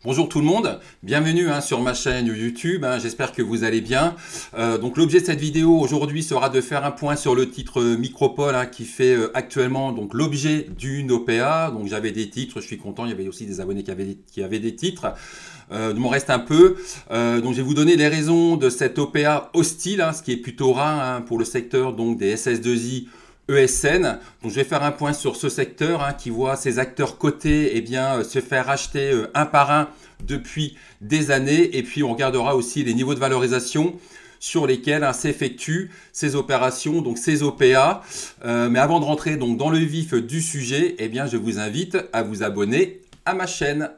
Bonjour tout le monde, bienvenue sur ma chaîne YouTube, j'espère que vous allez bien. Donc l'objet de cette vidéo aujourd'hui sera de faire un point sur le titre Micropole qui fait actuellement donc l'objet d'une OPA. Donc j'avais des titres, je suis content, il y avait aussi des abonnés qui avaient des titres. Il m'en reste un peu. Donc je vais vous donner les raisons de cette OPA hostile, ce qui est plutôt rare pour le secteur donc des SS2I ESN. Donc je vais faire un point sur ce secteur qui voit ses acteurs cotés se faire racheter un par un depuis des années. Et puis on regardera aussi les niveaux de valorisation sur lesquels s'effectuent ces opérations, donc ces OPA. Mais avant de rentrer donc dans le vif du sujet, je vous invite à vous abonner à ma chaîne.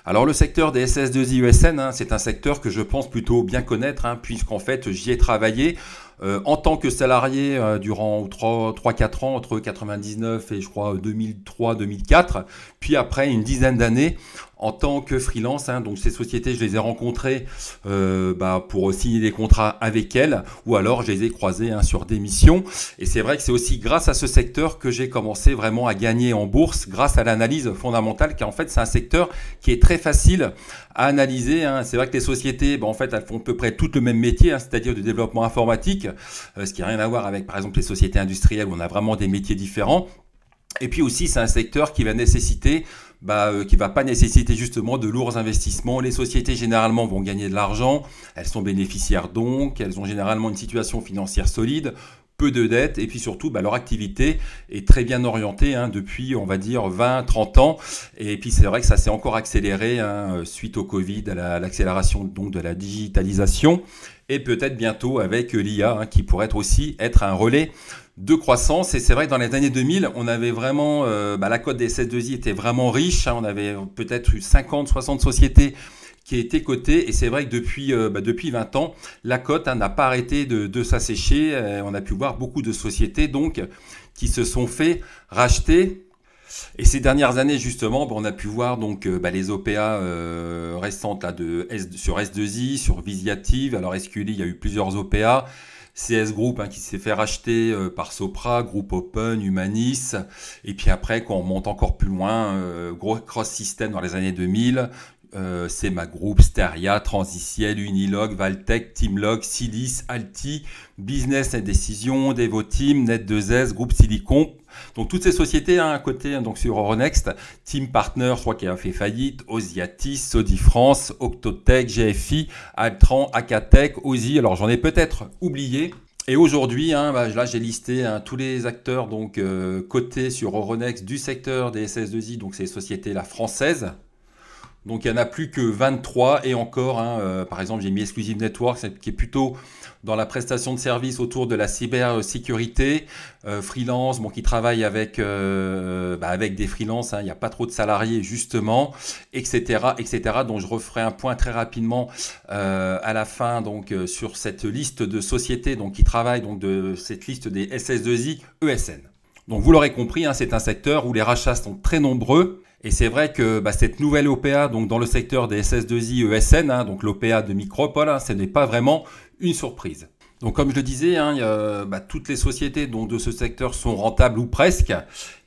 Alors le secteur des SS2I ESN, c'est un secteur que je pense plutôt bien connaître, puisqu'en fait j'y ai travaillé en tant que salarié durant 3-4 ans, entre 99 et je crois 2003-2004, puis après une dizaine d'années en tant que freelance. Donc ces sociétés, je les ai rencontrées pour signer des contrats avec elles, ou alors je les ai croisées sur des missions. Et c'est vrai que c'est aussi grâce à ce secteur que j'ai commencé vraiment à gagner en bourse, grâce à l'analyse fondamentale, car en fait c'est un secteur qui est très facile à analyser. C'est vrai que les sociétés, en fait, elles font à peu près tout le même métier, c'est-à-dire du développement informatique, ce qui n'a rien à voir avec, par exemple, les sociétés industrielles où on a vraiment des métiers différents. Et puis aussi, c'est un secteur qui va nécessiter, qui va pas nécessiter justement de lourds investissements. Les sociétés généralement vont gagner de l'argent, elles sont bénéficiaires donc, elles ont généralement une situation financière solide, peu de dettes, et puis surtout leur activité est très bien orientée depuis on va dire 20-30 ans. Et puis c'est vrai que ça s'est encore accéléré suite au Covid, à l'accélération donc de la digitalisation, et peut-être bientôt avec l'IA qui pourrait aussi être un relais de croissance. Et c'est vrai que dans les années 2000, on avait vraiment, la cote des SS2I était vraiment riche, on avait peut-être eu 50-60 sociétés qui a été cotée, et c'est vrai que depuis 20 ans, la cote n'a pas arrêté de s'assécher. On a pu voir beaucoup de sociétés donc qui se sont fait racheter. Et ces dernières années, justement, on a pu voir donc les OPA restantes sur S2I, sur Visiative. Alors SQLI, il y a eu plusieurs OPA. CS Group qui s'est fait racheter par Sopra, Groupe Open, Humanis. Et puis après, quand on monte encore plus loin, gros cross system dans les années 2000. CMA Group, Steria, Transiciel, Unilog, Valtech, Teamlog, Silis, Alti, Business et Décision, Devoteam, Net2S, Groupe Silicon. Donc toutes ces sociétés à côté donc sur Euronext, Team Partner, je crois qu'il a fait faillite, Osiatis, Sodi France, Octotech, GFI, Altran, Akatech, Osi. Alors j'en ai peut-être oublié. Et aujourd'hui, là j'ai listé tous les acteurs donc cotés sur Euronext du secteur des SS2I, donc c'est les sociétés françaises. Donc il n'y en a plus que 23, et encore, par exemple j'ai mis Exclusive Network qui est plutôt dans la prestation de services autour de la cybersécurité, freelance, qui travaille avec des freelances, il n'y a pas trop de salariés justement, etc., etc. Donc je referai un point très rapidement à la fin donc sur cette liste de sociétés donc qui travaillent donc de cette liste des SS2I ESN. Donc vous l'aurez compris, c'est un secteur où les rachats sont très nombreux. Et c'est vrai que cette nouvelle OPA donc dans le secteur des SS2I ESN, donc l'OPA de Micropole, ce n'est pas vraiment une surprise. Donc comme je le disais, toutes les sociétés de ce secteur sont rentables ou presque,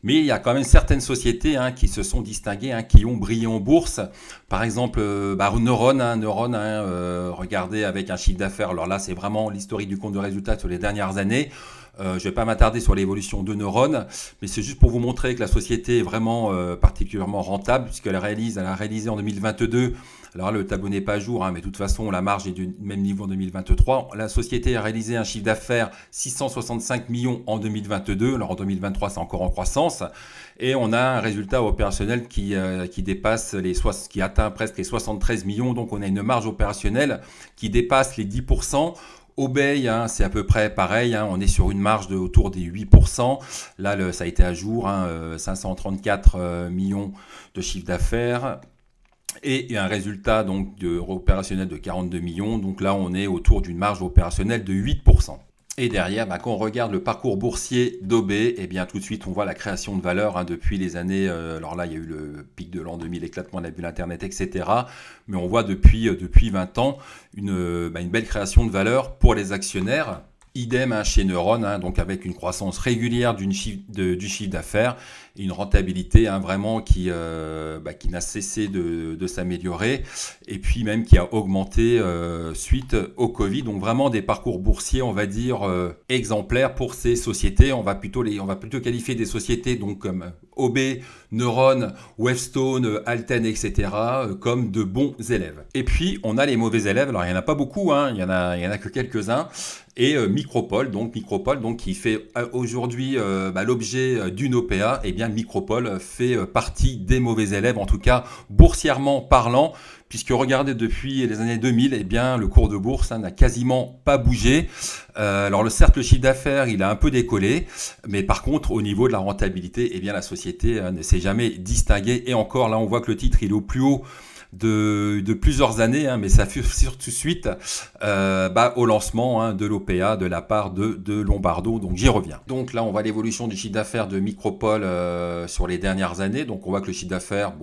mais il y a quand même certaines sociétés qui se sont distinguées, qui ont brillé en bourse. Par exemple, Neuron, regardez avec un chiffre d'affaires. Alors là, c'est vraiment l'historique du compte de résultat sur les dernières années. Je ne vais pas m'attarder sur l'évolution de Neuron, mais c'est juste pour vous montrer que la société est vraiment particulièrement rentable, puisqu'elle a réalisé en 2022. Alors là, le tableau n'est pas à jour, mais de toute façon, la marge est du même niveau en 2023. La société a réalisé un chiffre d'affaires 665 millions en 2022. Alors en 2023, c'est encore en croissance. Et on a un résultat opérationnel qui atteint presque les 73 millions. Donc on a une marge opérationnelle qui dépasse les 10%. Obey, c'est à peu près pareil, on est sur une marge autour des 8%. Là, ça a été à jour, 534 millions de chiffre d'affaires et un résultat donc opérationnel de 42 millions. Donc là, on est autour d'une marge opérationnelle de 8%. Et derrière, quand on regarde le parcours boursier d'Obey, tout de suite, on voit la création de valeur depuis les années. Alors là, il y a eu le pic de l'an 2000, l'éclatement de la bulle Internet, etc. Mais on voit depuis 20 ans une belle création de valeur pour les actionnaires. Idem chez Neuron, donc avec une croissance régulière du chiffre d'affaires et une rentabilité vraiment qui n'a cessé de s'améliorer et puis même qui a augmenté suite au Covid. Donc vraiment des parcours boursiers, on va dire, exemplaires pour ces sociétés. On va plutôt qualifier des sociétés donc comme OB, Neuron, Wavestone, Alten, etc. Comme de bons élèves. Et puis on a les mauvais élèves. Alors il n'y en a pas beaucoup, il y en a que quelques-uns. Et Micropole, donc qui fait aujourd'hui l'objet d'une OPA, et bien Micropole fait partie des mauvais élèves, en tout cas boursièrement parlant, puisque regardez depuis les années 2000, et bien le cours de bourse n'a quasiment pas bougé. Alors certes le chiffre d'affaires il a un peu décollé, mais par contre au niveau de la rentabilité, et bien la société ne s'est jamais distinguée. Et encore là on voit que le titre il est au plus haut de plusieurs années, mais ça fut surtout suite au lancement de l'OPA de la part de Lombardo, donc j'y reviens. Donc là on voit l'évolution du chiffre d'affaires de Micropole sur les dernières années, donc on voit que le chiffre d'affaires,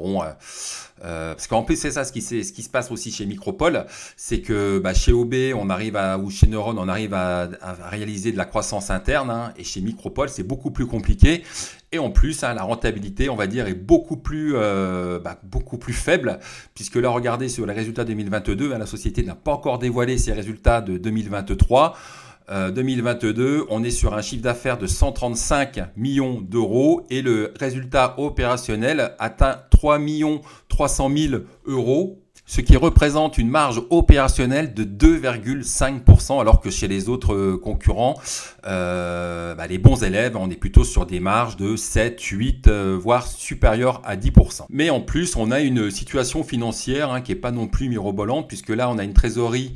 parce qu'en plus c'est ça ce qui se passe aussi chez Micropole, c'est que chez OB ou chez Neuron on arrive à réaliser de la croissance interne, et chez Micropole c'est beaucoup plus compliqué. Et en plus, la rentabilité, on va dire, est beaucoup plus faible, puisque là, regardez sur les résultats 2022, la société n'a pas encore dévoilé ses résultats de 2023. 2022, on est sur un chiffre d'affaires de 135 millions d'euros et le résultat opérationnel atteint 3 300 000 euros. Ce qui représente une marge opérationnelle de 2,5%, alors que chez les autres concurrents, les bons élèves, on est plutôt sur des marges de 7, 8, voire supérieures à 10%. Mais en plus, on a une situation financière qui n'est pas non plus mirobolante, puisque là, on a une trésorerie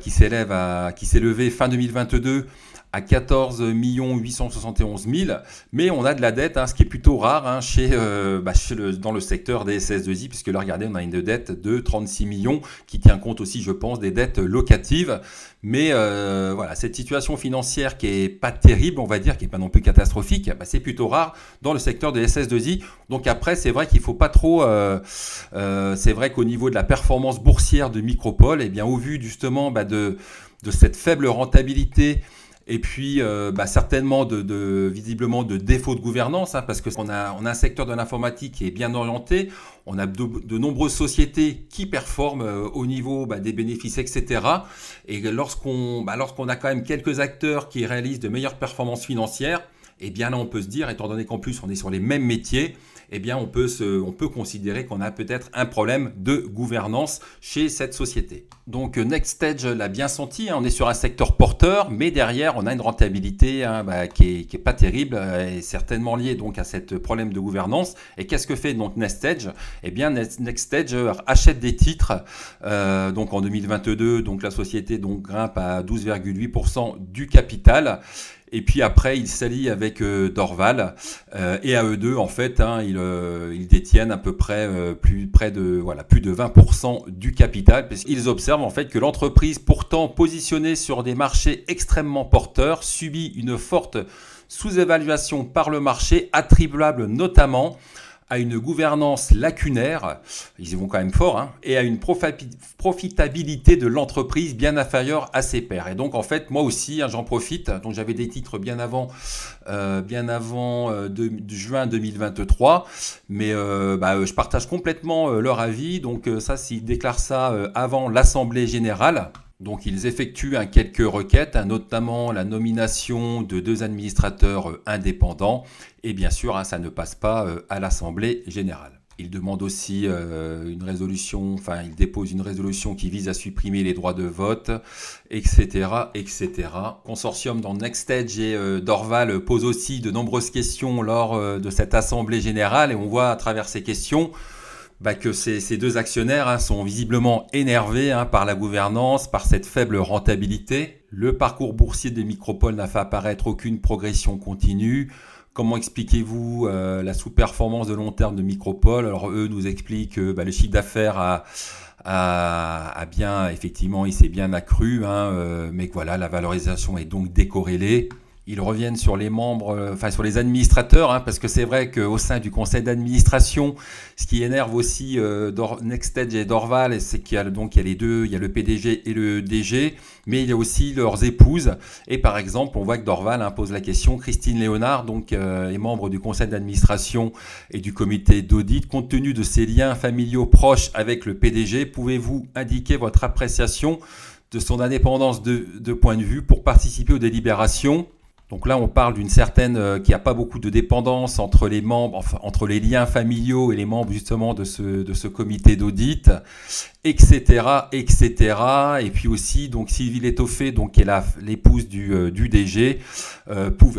qui s'est levée fin 2022 à 14 871 000, mais on a de la dette, ce qui est plutôt rare dans le secteur des SS2I, puisque là, regardez, on a une dette de 36 millions qui tient compte aussi, je pense, des dettes locatives. Mais cette situation financière qui est pas terrible, on va dire, qui est pas non plus catastrophique, c'est plutôt rare dans le secteur des SS2I. Donc après, c'est vrai qu'il faut pas trop... c'est vrai qu'au niveau de la performance boursière de Micropole, et bien au vu justement de cette faible rentabilité, et puis certainement visiblement de défaut de gouvernance, parce qu'on a un secteur de l'informatique qui est bien orienté, on a de nombreuses sociétés qui performent au niveau des bénéfices, etc. Et lorsqu'on a quand même quelques acteurs qui réalisent de meilleures performances financières, et bien là on peut se dire, étant donné qu'en plus on est sur les mêmes métiers, eh bien on peut considérer qu'on a peut-être un problème de gouvernance chez cette société. Donc NextStage l'a bien senti, on est sur un secteur porteur, mais derrière on a une rentabilité qui est pas terrible et certainement liée donc à ce problème de gouvernance. Et qu'est-ce que fait donc NextStage? Eh bien NextStage achète des titres. Donc en 2022, donc la société grimpe à 12,8% du capital. Et puis après, ils s'allient avec Dorval et à eux deux, en fait, ils détiennent à peu près plus de 20% du capital, puisqu'ils observent en fait que l'entreprise, pourtant positionnée sur des marchés extrêmement porteurs, subit une forte sous-évaluation par le marché, attribuable notamment à une gouvernance lacunaire, ils y vont quand même fort, et à une profitabilité de l'entreprise bien inférieure à ses pairs. Et donc en fait, moi aussi, j'en profite. Donc j'avais des titres bien avant juin 2023, mais je partage complètement leur avis. Donc ça, s'ils déclarent ça avant l'Assemblée générale. Donc ils effectuent quelques requêtes, notamment la nomination de 2 administrateurs indépendants. Et bien sûr, ça ne passe pas à l'Assemblée générale. Ils demandent aussi une résolution, ils déposent une résolution qui vise à supprimer les droits de vote, etc., etc. Consortium dans NextStage et Dorval posent aussi de nombreuses questions lors de cette Assemblée générale. Et on voit à travers ces questions que ces deux actionnaires sont visiblement énervés par la gouvernance, par cette faible rentabilité. Le parcours boursier de Micropole n'a fait apparaître aucune progression continue. Comment expliquez-vous la sous-performance de long terme de Micropole? Alors eux nous expliquent que le chiffre d'affaires effectivement, il s'est bien accru, mais que voilà, la valorisation est donc décorrélée. ils reviennent sur les membres, enfin sur les administrateurs, hein, parce que c'est vrai qu'au sein du conseil d'administration, ce qui énerve aussi NextEdge et Dorval, c'est qu'il y a donc il y a les deux, il y a le PDG et le DG, mais il y a aussi leurs épouses. Et par exemple, on voit que Dorval pose la question, Christine Léonard, donc est membre du conseil d'administration et du comité d'audit. Compte tenu de ses liens familiaux proches avec le PDG, pouvez-vous indiquer votre appréciation de son indépendance de point de vue pour participer aux délibérations? Donc là, on parle d'une certaine, qu'il n'y a pas beaucoup de dépendance entre les membres, enfin, entre les liens familiaux et les membres justement de ce comité d'audit, etc., etc. Et puis aussi, donc Sylvie Létoffé, donc qui est l'épouse du DG,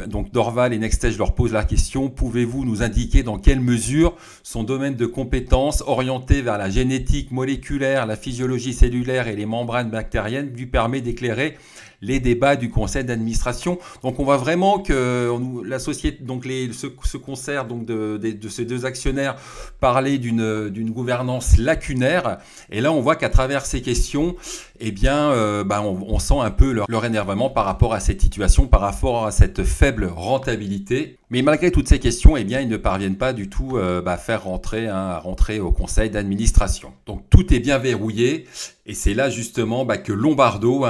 donc Dorval et NextEdge leur posent la question, pouvez-vous nous indiquer dans quelle mesure son domaine de compétences orienté vers la génétique moléculaire, la physiologie cellulaire et les membranes bactériennes lui permet d'éclairer les débats du conseil d'administration. Donc on voit vraiment que la société, donc ce concert donc de ces deux actionnaires parlait d'une gouvernance lacunaire. Et là on voit qu'à travers ces questions, eh bien, on sent un peu leur énervement par rapport à cette situation, par rapport à cette faible rentabilité. Mais malgré toutes ces questions, eh bien, ils ne parviennent pas du tout à rentrer au conseil d'administration. Donc tout est bien verrouillé. Et c'est là justement que Lombardo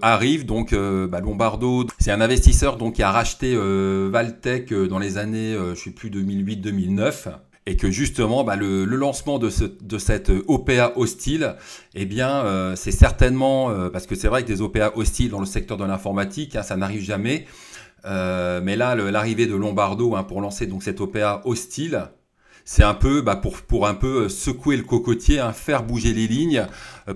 arrive. Donc Lombardo, c'est un investisseur donc, qui a racheté Valtech dans les années, je ne sais plus, 2008-2009. Et que justement, le lancement de cette OPA hostile, eh bien, c'est certainement, parce que c'est vrai que des OPA hostiles dans le secteur de l'informatique, ça n'arrive jamais. Mais là, l'arrivée de Lombardo pour lancer donc cette OPA hostile, c'est un peu pour un peu secouer le cocotier, faire bouger les lignes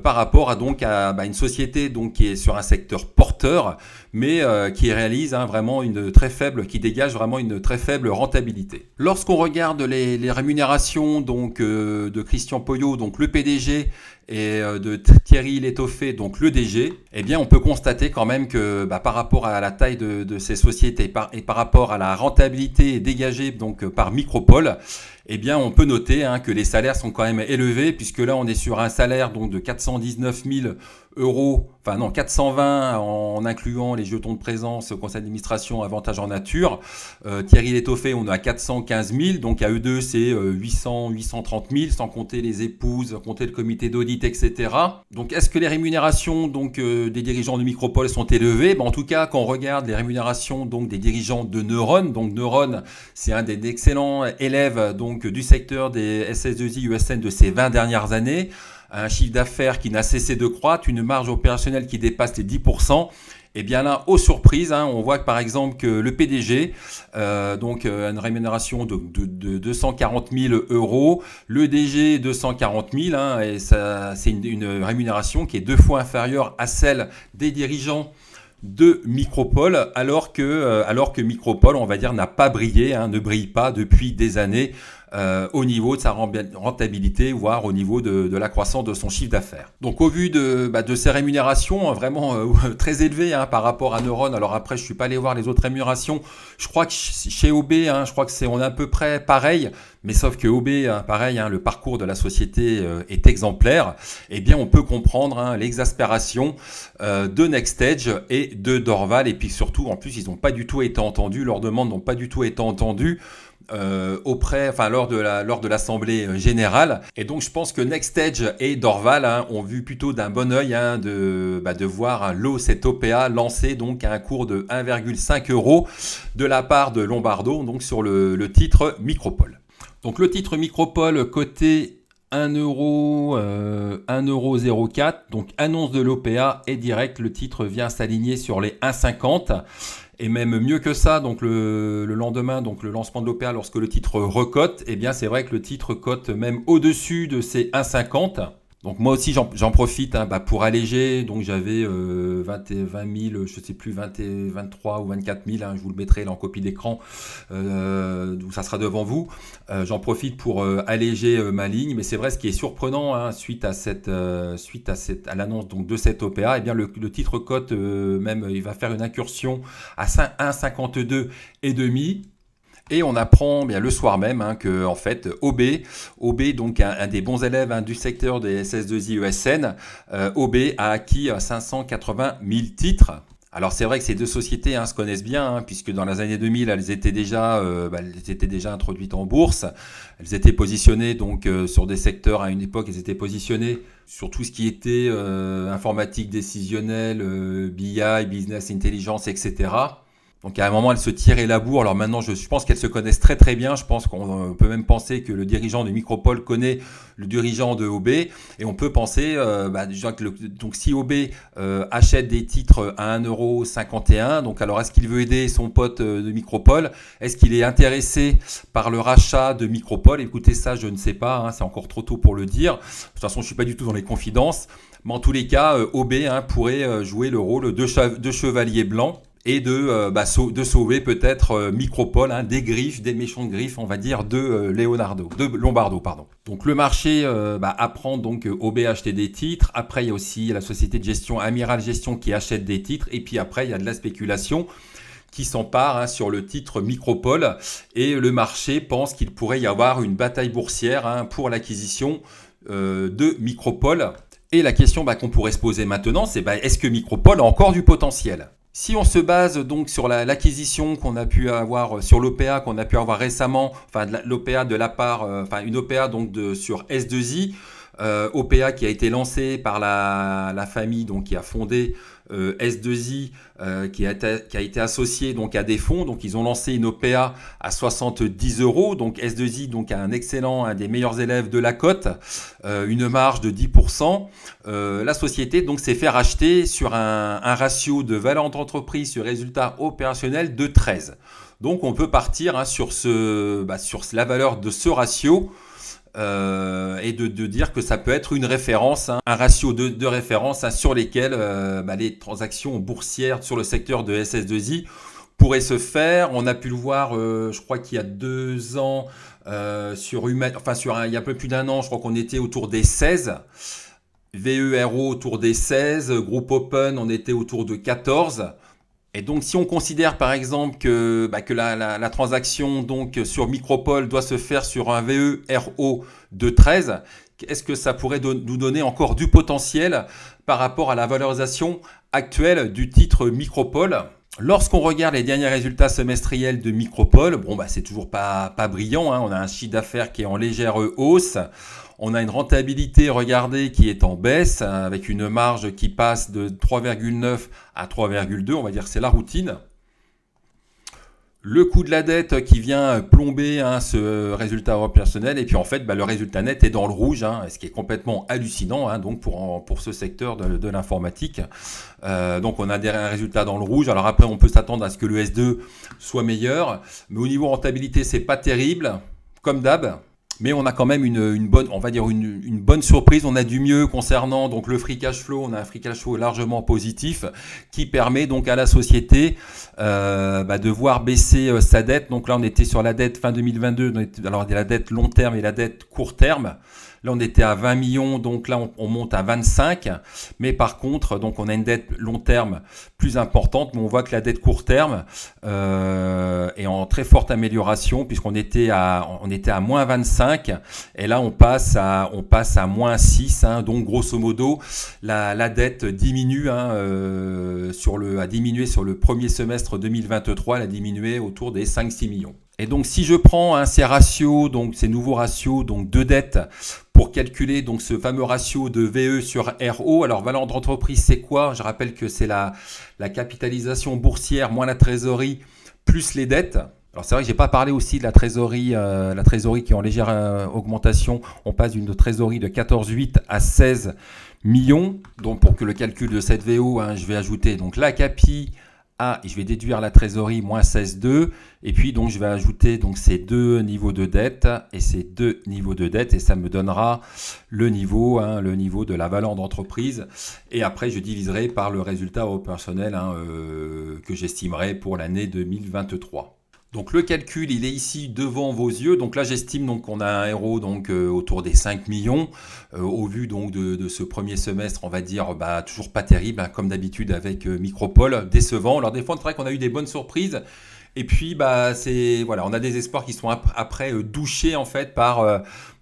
par rapport à une société donc qui est sur un secteur porteur, mais qui réalise vraiment qui dégage vraiment une très faible rentabilité. Lorsqu'on regarde les rémunérations donc de Christian Poyot, donc le PDG, et de Thierry Létoffé, donc le DG, eh bien on peut constater quand même que par rapport à la taille de ces sociétés et par rapport à la rentabilité dégagée donc par Micropole, eh bien on peut noter que les salaires sont quand même élevés, puisque là on est sur un salaire donc de 419 000 euros, enfin non 420 en incluant les jetons de présence, conseil d'administration, avantages en nature. Thierry Létoffé, on est à 415 000, donc à eux deux c'est 830 000, sans compter les épouses, compter le comité d'audit, etc. Donc est-ce que les rémunérations donc des dirigeants de Micropole sont élevées? En tout cas, quand on regarde les rémunérations donc des dirigeants de Neuron, donc Neuron c'est un des excellents élèves donc du secteur des SS2I USN de ces 20 dernières années, un chiffre d'affaires qui n'a cessé de croître, une marge opérationnelle qui dépasse les 10%. Et bien là, aux surprises, on voit que par exemple que le PDG, donc une rémunération de 240 000 euros, le DG 240 000, et ça, c'est une rémunération qui est 2 fois inférieure à celle des dirigeants de Micropole, alors que Micropole, on va dire, n'a pas brillé, ne brille pas depuis des années au niveau de sa rentabilité, voire au niveau de la croissance de son chiffre d'affaires. Donc au vu de ces rémunérations vraiment très élevées par rapport à Neuron, alors après je suis pas allé voir les autres rémunérations, je crois que chez OB, je crois que on est à peu près pareil, mais sauf que OB, pareil, le parcours de la société est exemplaire, et bien on peut comprendre l'exaspération de NextEdge et de Dorval, et puis surtout en plus ils n'ont pas du tout été entendus, leurs demandes n'ont pas du tout été entendues lors de l'assemblée générale. Et donc je pense que NextEdge et Dorval ont vu plutôt d'un bon œil de voir cette OPA lancée donc à un cours de 1,5 € de la part de Lombardo, donc sur le titre Micropole. Donc le titre Micropole coté 1,04 €, donc annonce de l'OPA et direct, le titre vient s'aligner sur les 1,50 €. Et même mieux que ça, donc le lendemain, donc le lancement de l'OPA, lorsque le titre recote, eh bien c'est vrai que le titre cote même au-dessus de ces 1,50 €. Donc moi aussi j'en profite pour alléger, donc j'avais 20 000, je sais plus, 23 ou 24 000, je vous le mettrai là en copie d'écran, donc ça sera devant vous. J'en profite pour alléger ma ligne, mais c'est vrai ce qui est surprenant suite à l'annonce donc de cette OPA, eh bien le titre cote même il va faire une incursion à 1,52 et demi. Et on apprend bien le soir même que en fait OB donc un des bons élèves du secteur des SS2I ESN, OB a acquis 580 000 titres Alors c'est vrai que ces deux sociétés se connaissent bien, puisque dans les années 2000, elles étaient déjà introduites en bourse. Elles étaient positionnées donc sur des secteurs à une époque. Elles étaient positionnées sur tout ce qui était informatique décisionnelle, BI, business intelligence, etc. Donc à un moment, elles se tiraient la bourre. Alors maintenant, je pense qu'elles se connaissent très très bien. Je pense qu'on peut même penser que le dirigeant de Micropole connaît le dirigeant de OB. Et on peut penser déjà que donc si OB achète des titres à 1,51 €, donc alors est-ce qu'il veut aider son pote de Micropole? Est-ce qu'il est intéressé par le rachat de Micropole? Écoutez, ça, je ne sais pas. C'est encore trop tôt pour le dire. De toute façon, je ne suis pas du tout dans les confidences. Mais en tous les cas, OB pourrait jouer le rôle de chevalier blanc et de sauver peut-être Micropole des griffes, des méchants griffes, on va dire, de Lombardo, pardon. Donc le marché apprend donc OB à acheter des titres. Après, il y a aussi la société de gestion Amiral Gestion qui achète des titres. Et puis après, il y a de la spéculation qui s'empare sur le titre Micropole. Et le marché pense qu'il pourrait y avoir une bataille boursière pour l'acquisition de Micropole. Et la question qu'on pourrait se poser maintenant, c'est est-ce que Micropole a encore du potentiel? Si on se base donc sur l'acquisition qu'on a pu avoir, sur l'OPA qu'on a pu avoir récemment, enfin l'OPA de la part, une OPA donc sur S2I, OPA qui a été lancée par la famille donc qui a fondé S2I, qui a été associé donc à des fonds. Donc ils ont lancé une OPA à 70 €. Donc S2I donc un des meilleurs élèves de la cote, une marge de 10%. La société donc s'est fait racheter sur un ratio de valeur d'entreprise sur résultat opérationnel de 13. Donc on peut partir sur la valeur de ce ratio. Et de dire que ça peut être une référence, un ratio de référence sur lesquels les transactions boursières sur le secteur de SS2I pourraient se faire. On a pu le voir, je crois qu'il y a 2 ans, il y a un peu plus d'1 an, je crois qu'on était autour des 16. VERO autour des 16, Groupe Open, on était autour de 14. Et donc, si on considère par exemple que la transaction donc sur Micropole doit se faire sur un VERO de 13, est-ce que ça pourrait nous donner encore du potentiel par rapport à la valorisation actuelle du titre Micropole? Lorsqu'on regarde les derniers résultats semestriels de Micropole, c'est toujours pas brillant. On a un chiffre d'affaires qui est en légère hausse. On a une rentabilité, regardez, qui est en baisse, avec une marge qui passe de 3,9 à 3,2. On va dire que c'est la routine. Le coût de la dette qui vient plomber ce résultat opérationnel. Et puis en fait, le résultat net est dans le rouge, ce qui est complètement hallucinant donc pour ce secteur de l'informatique. Donc on a un résultat dans le rouge. Alors après, on peut s'attendre à ce que le S2 soit meilleur. Mais au niveau rentabilité, c'est pas terrible, comme d'hab. Mais on a quand même une bonne surprise. On a du mieux concernant donc le free cash flow. On a un free cash flow largement positif qui permet donc à la société de voir baisser sa dette. Donc là, on était sur la dette fin 2022. Alors, il y a la dette long terme et la dette court terme. Là, on était à 20 millions, donc là, on monte à 25. Mais par contre, donc on a une dette long terme plus importante, mais on voit que la dette court terme est en très forte amélioration puisqu'on était à moins 25 et là, on passe à moins 6. Donc, grosso modo, la dette diminue a diminué sur le premier semestre 2023. Elle a diminué autour des 5-6 millions. Et donc, si je prends ces ratios, donc ces nouveaux ratios donc de dette pour calculer donc ce fameux ratio de VE sur RO, alors valeur d'entreprise, c'est quoi? Je rappelle que c'est la capitalisation boursière moins la trésorerie plus les dettes. Alors c'est vrai que j'ai pas parlé aussi de la trésorerie qui est en légère augmentation. On passe d'une trésorerie de 14,8 à 16 millions. Donc pour que le calcul de cette VO, je vais ajouter donc la capi et je vais déduire la trésorerie moins 16,2 et puis donc je vais ajouter donc ces deux niveaux de dette et ça me donnera le niveau de la valeur d'entreprise et après je diviserai par le résultat opérationnel que j'estimerai pour l'année 2023. Donc le calcul, il est ici devant vos yeux. Donc là, j'estime qu'on a un RO autour des 5 millions. Au vu donc de ce premier semestre, on va dire toujours pas terrible, comme d'habitude avec Micropole, décevant. Alors des fois, c'est vrai qu'on a eu des bonnes surprises Et puis, voilà, on a des espoirs qui sont après douchés en fait par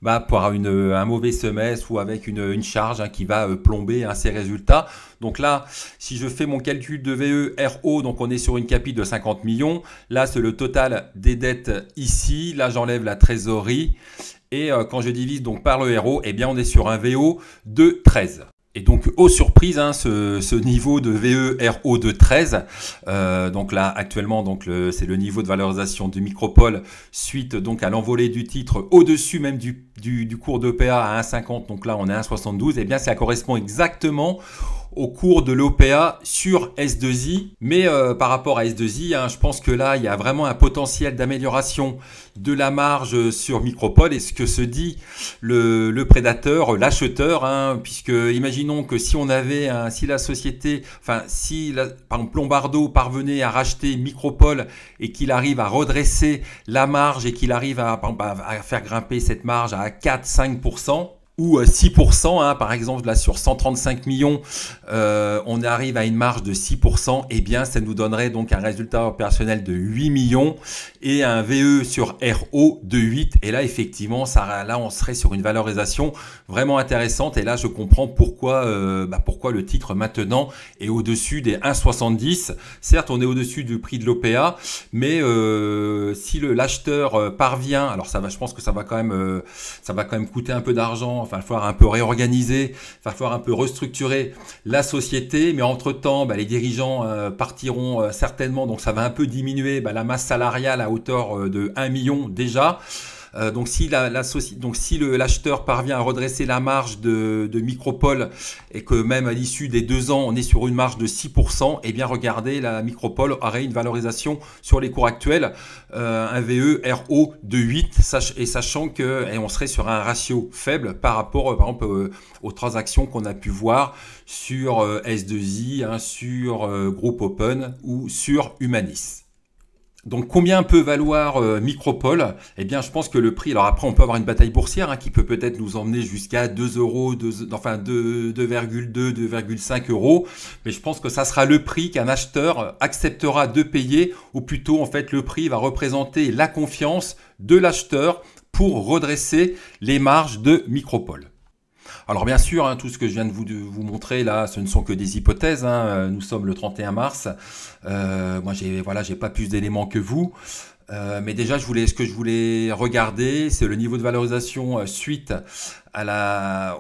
un mauvais semestre ou avec une charge qui va plomber ces résultats. Donc là, si je fais mon calcul de VE RO, donc on est sur une capi de 50 millions. Là, c'est le total des dettes ici. Là, j'enlève la trésorerie. Et quand je divise donc par le RO, eh bien, on est sur un VO de 13. Et donc, aux surprises, ce niveau de VE RO de 13, donc là actuellement, c'est le niveau de valorisation du Micropole suite donc à l'envolée du titre au-dessus même du cours d'OPA à 1,50. Donc là, on est à 1,72. Et bien, ça correspond exactement au cours de l'OPA sur S2I. Mais par rapport à S2I, je pense que là, il y a vraiment un potentiel d'amélioration de la marge sur Micropole. Et ce que se dit le prédateur, l'acheteur, puisque imaginons que si on avait, si la société, par exemple Lombardo parvenait à racheter Micropole et qu'il arrive à redresser la marge et qu'il arrive à faire grimper cette marge à 4-5%, ou 6%, par exemple là sur 135 millions, on arrive à une marge de 6%, et bien ça nous donnerait donc un résultat opérationnel de 8 millions et un VE sur RO de 8. Et là effectivement, là on serait sur une valorisation vraiment intéressante. Et là je comprends pourquoi le titre maintenant est au-dessus des 1,70. Certes, on est au-dessus du prix de l'OPA, mais si l'acheteur parvient, alors je pense que ça va quand même coûter un peu d'argent. Enfin, il va falloir un peu réorganiser, il va falloir un peu restructurer la société. Mais entre-temps, les dirigeants partiront certainement. Donc, ça va un peu diminuer la masse salariale à hauteur de 1 million déjà. Donc si l'acheteur parvient à redresser la marge de Micropole et que même à l'issue des 2 ans, on est sur une marge de 6%, eh bien regardez, la Micropole aurait une valorisation sur les cours actuels, un VE RO de 8, et sachant que on serait sur un ratio faible par rapport par exemple aux transactions qu'on a pu voir sur S2I, sur Groupe Open ou sur Humanis. Donc combien peut valoir Micropole? Eh bien je pense que le prix, alors après on peut avoir une bataille boursière qui peut peut-être nous emmener jusqu'à 2 euros, 2,2, 2,5 euros, mais je pense que ça sera le prix qu'un acheteur acceptera de payer, ou plutôt en fait le prix va représenter la confiance de l'acheteur pour redresser les marges de Micropole. Alors bien sûr, tout ce que je viens de vous montrer là, ce ne sont que des hypothèses. Nous sommes le 31 mars. Moi, j'ai pas plus d'éléments que vous. Mais déjà, ce que je voulais regarder, c'est le niveau de valorisation suite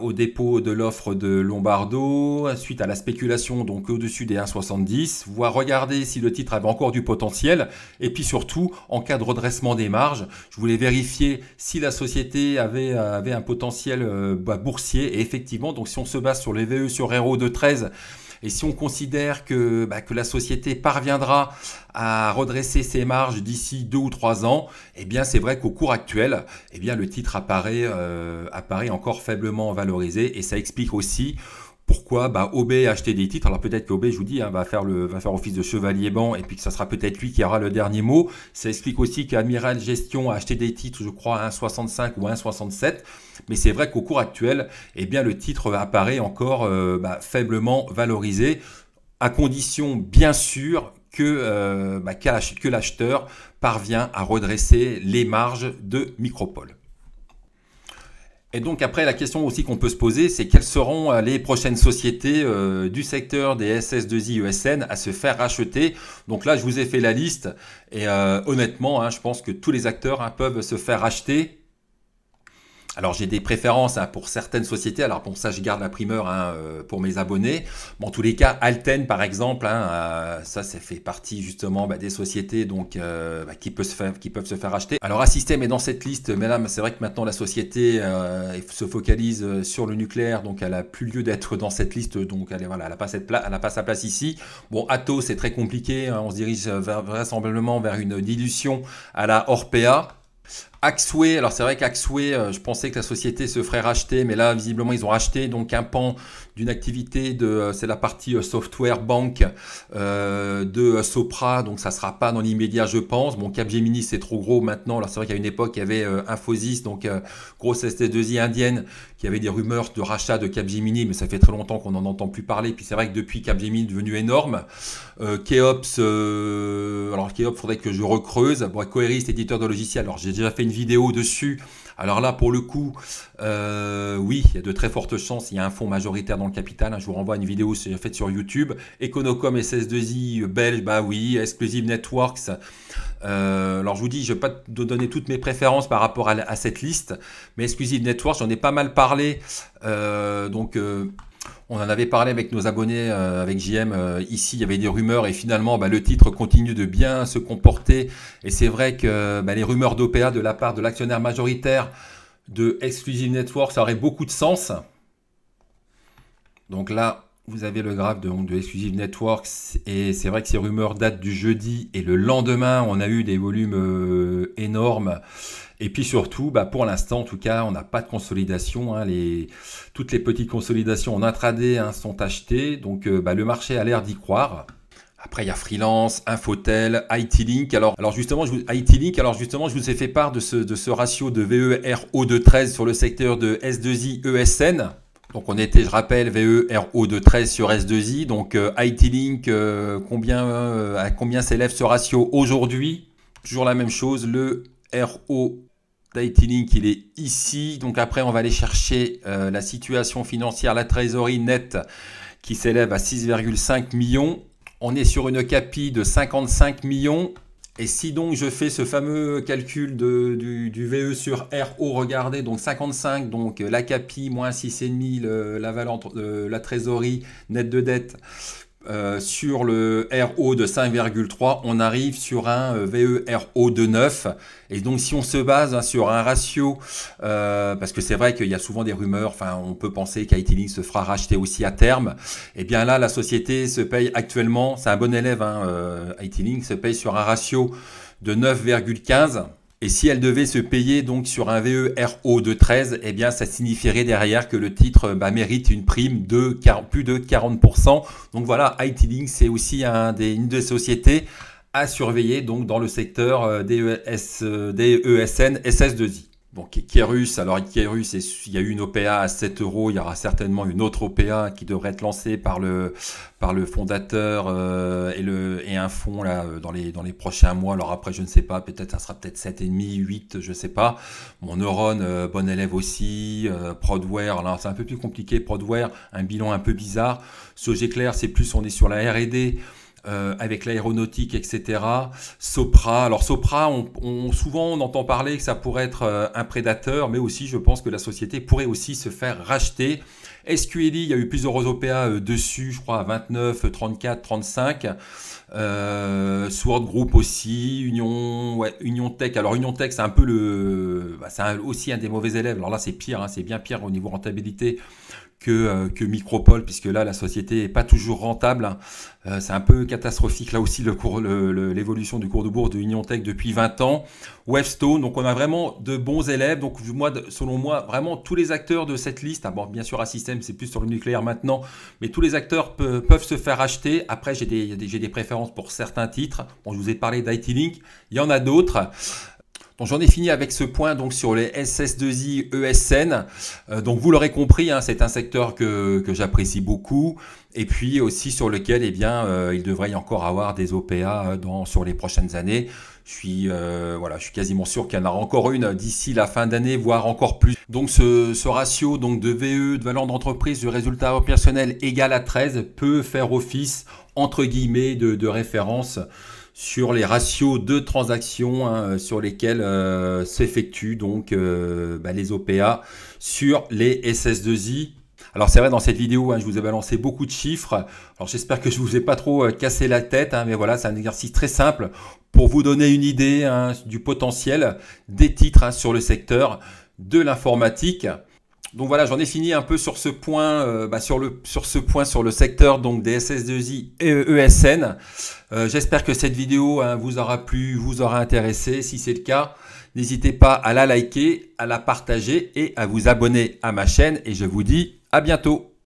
au dépôt de l'offre de Lombardo, suite à la spéculation donc au-dessus des 1,70, voir regarder si le titre avait encore du potentiel, et puis surtout, en cas de redressement des marges, je voulais vérifier si la société avait un potentiel boursier. Et effectivement, donc si on se base sur les VE sur RO de 13, et si on considère que la société parviendra à redresser ses marges d'ici 2 ou 3 ans, eh bien c'est vrai qu'au cours actuel, eh bien le titre apparaît encore faiblement valorisé, et ça explique aussi pourquoi OB a acheté des titres. Alors peut-être qu'OB, je vous dis, va faire office de chevalier banc, et puis que ça sera peut-être lui qui aura le dernier mot. Ça explique aussi qu'Admiral Gestion a acheté des titres, je crois, à 1,65 ou à 1,67. Mais c'est vrai qu'au cours actuel, eh bien, le titre apparaît encore faiblement valorisé, à condition bien sûr que l'acheteur parvient à redresser les marges de Micropole. Et donc après, la question aussi qu'on peut se poser, c'est quelles seront les prochaines sociétés du secteur des SS2I ESN à se faire racheter. Donc là, je vous ai fait la liste, et honnêtement, je pense que tous les acteurs peuvent se faire racheter. Alors j'ai des préférences pour certaines sociétés. Alors pour ça, je garde la primeur pour mes abonnés. Bon, en tous les cas, Alten par exemple, ça fait partie justement des sociétés donc qui peuvent se faire acheter. Alors Assystem est dans cette liste, mais là c'est vrai que maintenant la société se focalise sur le nucléaire, donc elle a plus lieu d'être dans cette liste. Donc elle a pas sa place ici. Bon, Atos c'est très compliqué. On se dirige vraisemblablement vers une dilution à la Orpea. Axway, alors c'est vrai qu'Axway, je pensais que la société se ferait racheter, mais là visiblement ils ont racheté donc un pan d'une activité c'est la partie software banque de Sopra, donc ça sera pas dans l'immédiat je pense. Bon, Capgemini c'est trop gros maintenant, alors c'est vrai qu'à une époque il y avait Infosys, donc grosse SS2I indienne, qui avait des rumeurs de rachat de Capgemini, mais ça fait très longtemps qu'on n'en entend plus parler, puis c'est vrai que depuis Capgemini est devenu énorme. Keops, alors Keops faudrait que je recreuse. Bon, Coeris, éditeur de logiciels, alors j'ai déjà fait une vidéo dessus. Alors là, pour le coup, oui, il y a de très fortes chances. Il y a un fonds majoritaire dans le capital. Je vous renvoie à une vidéo faite sur YouTube. Econocom SS2I belge, bah oui. Exclusive Networks. Alors je vous dis, je ne vais pas donner toutes mes préférences par rapport à cette liste, mais Exclusive Networks, j'en ai pas mal parlé. On en avait parlé avec nos abonnés, avec JM, ici il y avait des rumeurs et finalement le titre continue de bien se comporter et c'est vrai que les rumeurs d'OPA de la part de l'actionnaire majoritaire de Exclusive Networks, ça aurait beaucoup de sens. Donc là, vous avez le graphe de Exclusive Networks et c'est vrai que ces rumeurs datent du jeudi et le lendemain, on a eu des volumes énormes. Et puis surtout, pour l'instant, en tout cas, on n'a pas de consolidation. Toutes les petites consolidations en intraday sont achetées. Donc, le marché a l'air d'y croire. Après, il y a Freelance, Infotel, IT-Link. Alors justement, je vous ai fait part de ce ratio de VE-RO de 13 sur le secteur de S2I ESN. Donc, on était, je rappelle, VE-RO de 13 sur S2I. Donc, IT-Link, à combien s'élève ce ratio aujourd'hui? Toujours la même chose, le RO d'IT-Link, il est ici. Donc après, on va aller chercher la situation financière, la trésorerie nette qui s'élève à 6,5 millions. On est sur une CAPI de 55 millions. Et si donc je fais ce fameux calcul du VE sur RO, regardez, donc 55, donc la CAPI moins 6,5, la trésorerie nette de dette, sur le RO de 5,3, on arrive sur un VE-RO de 9. Et donc, si on se base sur un ratio, parce que c'est vrai qu'il y a souvent des rumeurs, on peut penser qu'IT-Link se fera racheter aussi à terme. Et bien là, la société se paye actuellement, c'est un bon élève, IT-Link se paye sur un ratio de 9,15. Et si elle devait se payer donc sur un VE-RO de 13, eh bien ça signifierait derrière que le titre mérite une prime de plus de 40%. Donc voilà, IT-Link, c'est aussi une des sociétés à surveiller donc dans le secteur des ESN SS2I. Bon, Kerus, alors Kerus, il y a eu une OPA à 7 euros, il y aura certainement une autre OPA qui devrait être lancée par le fondateur et un fonds là dans les prochains mois. Alors après, je ne sais pas, peut-être ça sera peut-être 7,5, 8, je ne sais pas. Mon Neuron, bon élève aussi, Prodware, alors c'est un peu plus compliqué, Prodware, un bilan un peu bizarre. Sogeclair, c'est plus, on est sur la R&D. Avec l'aéronautique, etc. Sopra, alors Sopra, souvent on entend parler que ça pourrait être un prédateur, mais aussi je pense que la société pourrait aussi se faire racheter. SQLI, il y a eu plusieurs OPA dessus, je crois à 29, 34, 35. Sword Group aussi, Union Tech. Alors Union Tech, c'est un peu aussi un des mauvais élèves. Alors là, c'est pire, c'est bien pire au niveau rentabilité que Micropole, puisque là, la société n'est pas toujours rentable. C'est un peu catastrophique, là aussi, l'évolution du cours de bourse de Union Tech depuis 20 ans. Webstone, donc on a vraiment de bons élèves. Donc selon moi, vraiment tous les acteurs de cette liste, bon, bien sûr, Assystem, c'est plus sur le nucléaire maintenant, mais tous les acteurs peuvent se faire acheter. Après, j'ai des préférences pour certains titres. Bon, je vous ai parlé d'IT-Link, il y en a d'autres. Donc j'en ai fini avec ce point donc sur les SS2I ESN. Donc vous l'aurez compris, c'est un secteur que j'apprécie beaucoup et puis aussi sur lequel il devrait y encore avoir des OPA sur les prochaines années. Je suis quasiment sûr qu'il y en aura encore une d'ici la fin d'année, voire encore plus. Donc ce ratio donc de VE, de valeur d'entreprise, de résultat opérationnel égal à 13 peut faire office entre guillemets de référence sur les ratios de transactions sur lesquels s'effectuent donc les OPA sur les SS2I. Alors c'est vrai, dans cette vidéo, je vous ai balancé beaucoup de chiffres. Alors j'espère que je vous ai pas trop cassé la tête, mais voilà, c'est un exercice très simple pour vous donner une idée du potentiel des titres sur le secteur de l'informatique. Donc voilà, j'en ai fini un peu sur ce point, sur le secteur donc des SS2I et ESN. J'espère que cette vidéo vous aura plu, vous aura intéressé. Si c'est le cas, N'hésitez pas à la liker, à la partager et à vous abonner à ma chaîne. Et je vous dis à bientôt.